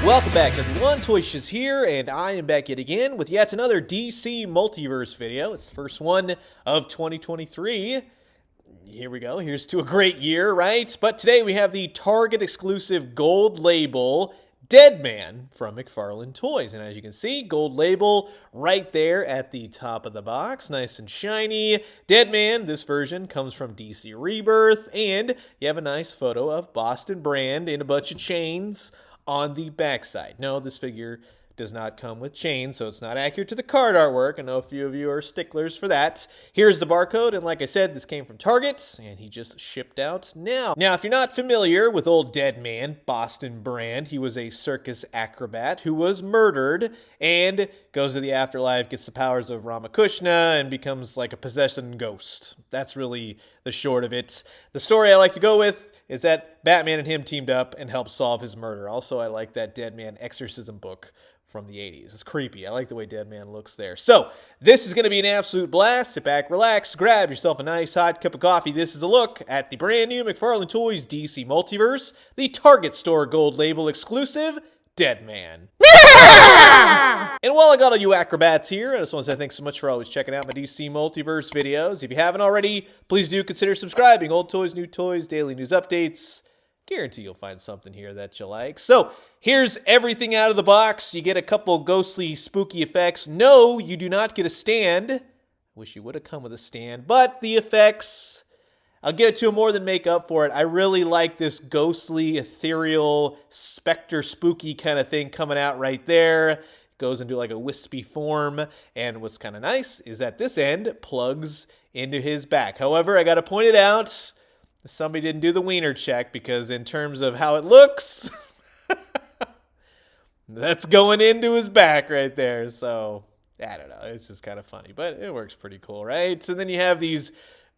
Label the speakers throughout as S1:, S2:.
S1: Welcome back, everyone. Toyshiz here, and I am back yet again with yet another DC Multiverse video. It's the first one of 2023. Here we go. Here's to a great year, right? But today we have the Target exclusive gold label DEADMAN from McFarlane Toys. And as you can see, gold label right there at the top of the box. Nice and shiny. DEADMAN, this version, comes from DC Rebirth. And you have a nice photo of Boston Brand in a bunch of chains on the backside. No, this figure does not come with chains, so it's not accurate to the card artwork. I know a few of you are sticklers for that. Here's the barcode, and like I said, this came from Target, and he just shipped out now. Now, if you're not familiar with old DEADMAN, Boston Brand, he was a circus acrobat who was murdered and goes to the afterlife, gets the powers of Ramakrishna, and becomes like a possessed ghost. That's really the short of it. The story I like to go with is that Batman and him teamed up and helped solve his murder. Also, I like that DEADMAN exorcism book from the 80s. It's creepy. I like the way DEADMAN looks there. So, this is going to be an absolute blast. Sit back, relax, grab yourself a nice hot cup of coffee. This is a look at the brand new McFarlane Toys DC Multiverse, the Target Store Gold Label exclusive DEADMAN. And while I got all you acrobats here, I just want to say thanks so much for always checking out my DC Multiverse videos. If you haven't already, please do consider subscribing. Old toys, new toys, daily news updates. Guarantee you'll find something here that you like. So, here's everything out of the box. You get a couple ghostly, spooky effects. No, you do not get a stand. Wish you would have come with a stand. But the effects, I'll give it to him more than make up for it. I really like this ghostly, ethereal, specter, spooky kind of thing coming out right there. Goes into like a wispy form. And what's kind of nice is that this end plugs into his back. However, I got to point it out, somebody didn't do the wiener check, because in terms of how it looks, that's going into his back right there. So, I don't know. It's just kind of funny, but it works pretty cool, right? So then you have these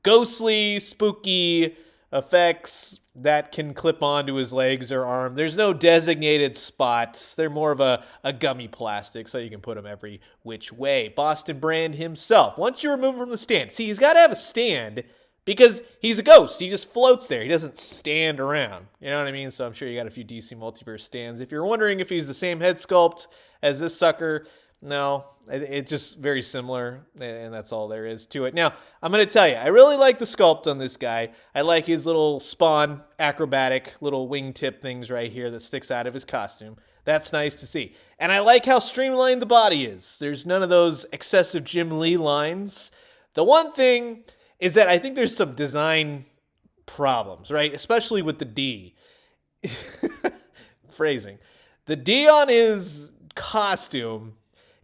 S1: ghostly, spooky effects that can clip onto his legs or arm. There's no designated spots. They're more of a gummy plastic, so you can put them every which way. Boston Brand himself, once you remove him from the stand, see, he's got to have a stand because he's a ghost. He just floats there. He doesn't stand around. You know what I mean? So I'm sure you got a few DC Multiverse stands. If you're wondering if he's the same head sculpt as this sucker, no, it's just very similar, and that's all there is to it. Now, I'm going to tell you, I really like the sculpt on this guy. I like his little Spawn acrobatic little wingtip things right here that sticks out of his costume. That's nice to see. And I like how streamlined the body is. There's none of those excessive Jim Lee lines. The one thing is that I think there's some design problems, right? Especially with the D. Phrasing. The D on his costume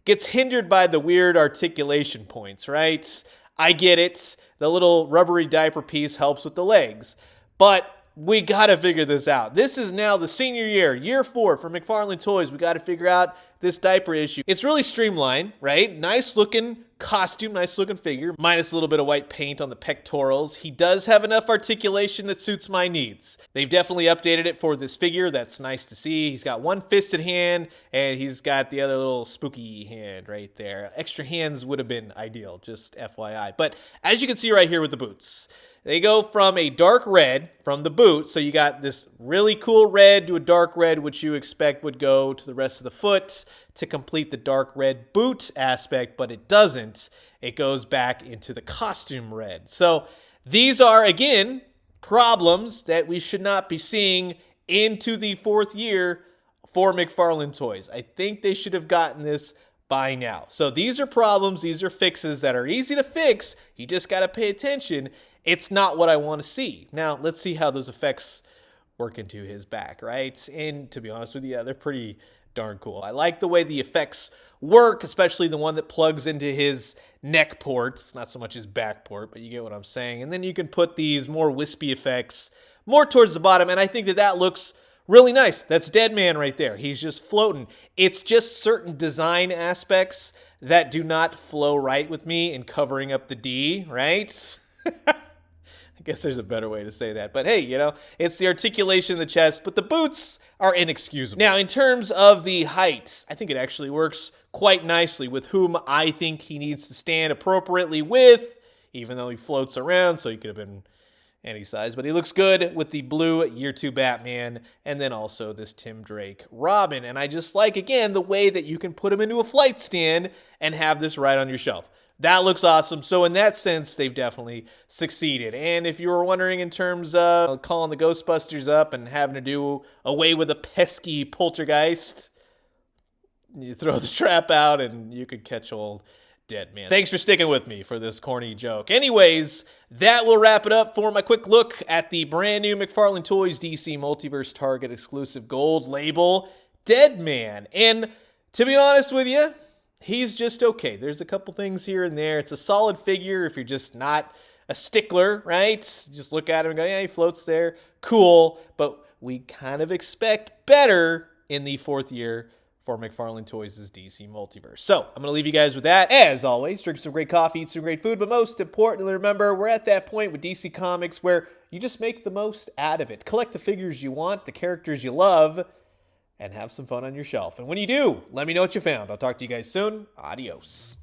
S1: gets hindered by the weird articulation points, right? I get it. The little rubbery diaper piece helps with the legs. But we got to figure this out. This is now the senior year, year 4 for McFarlane Toys. We got to figure out this diaper issue. It's really streamlined, right? Nice looking costume, nice looking figure, minus a little bit of white paint on the pectorals. He does have enough articulation that suits my needs. They've definitely updated it for this figure. That's nice to see. He's got one fisted hand, and he's got the other little spooky hand right there. Extra hands would have been ideal, just FYI. But as you can see right here with the boots, they go from a dark red from the boot, so you got this really cool red to a dark red, which you expect would go to the rest of the foot to complete the dark red boot aspect, but it doesn't. It goes back into the costume red. So these are, again, problems that we should not be seeing into the 4th year for McFarlane Toys. I think they should have gotten this by now. So these are problems, these are fixes that are easy to fix. You just got to pay attention. It's not what I want to see. Now, let's see how those effects work into his back, right? And to be honest with you, they're pretty darn cool. I like the way the effects work, especially the one that plugs into his neck port. It's not so much his back port, but you get what I'm saying. And then you can put these more wispy effects more towards the bottom, and I think that that looks really nice. That's DEADMAN right there. He's just floating. It's just certain design aspects that do not flow right with me in covering up the D, right? I guess there's a better way to say that. But hey, you know, it's the articulation of the chest, but the boots are inexcusable. Now, in terms of the height, I think it actually works quite nicely with whom I think he needs to stand appropriately with, even though he floats around, so he could have been any size, but he looks good with the blue Year 2 Batman, and then also this Tim Drake Robin. And I just like, again, the way that you can put him into a flight stand and have this right on your shelf. That looks awesome. So in that sense, they've definitely succeeded. And if you were wondering in terms of calling the Ghostbusters up and having to do away with a pesky poltergeist, you throw the trap out and you could catch old Deadman. Thanks for sticking with me for this corny joke. Anyways, that will wrap it up for my quick look at the brand new McFarlane Toys DC Multiverse Target exclusive gold label Deadman. And to be honest with you, he's just okay. There's a couple things here and there. It's a solid figure if you're just not a stickler, right? Just look at him and go, yeah, he floats there. Cool. But we kind of expect better in the 4th year for McFarlane Toys' DC Multiverse. So I'm going to leave you guys with that. As always, drink some great coffee, eat some great food, but most importantly, remember, we're at that point with DC Comics where you just make the most out of it. Collect the figures you want, the characters you love, and have some fun on your shelf. And when you do, let me know what you found. I'll talk to you guys soon. Adios.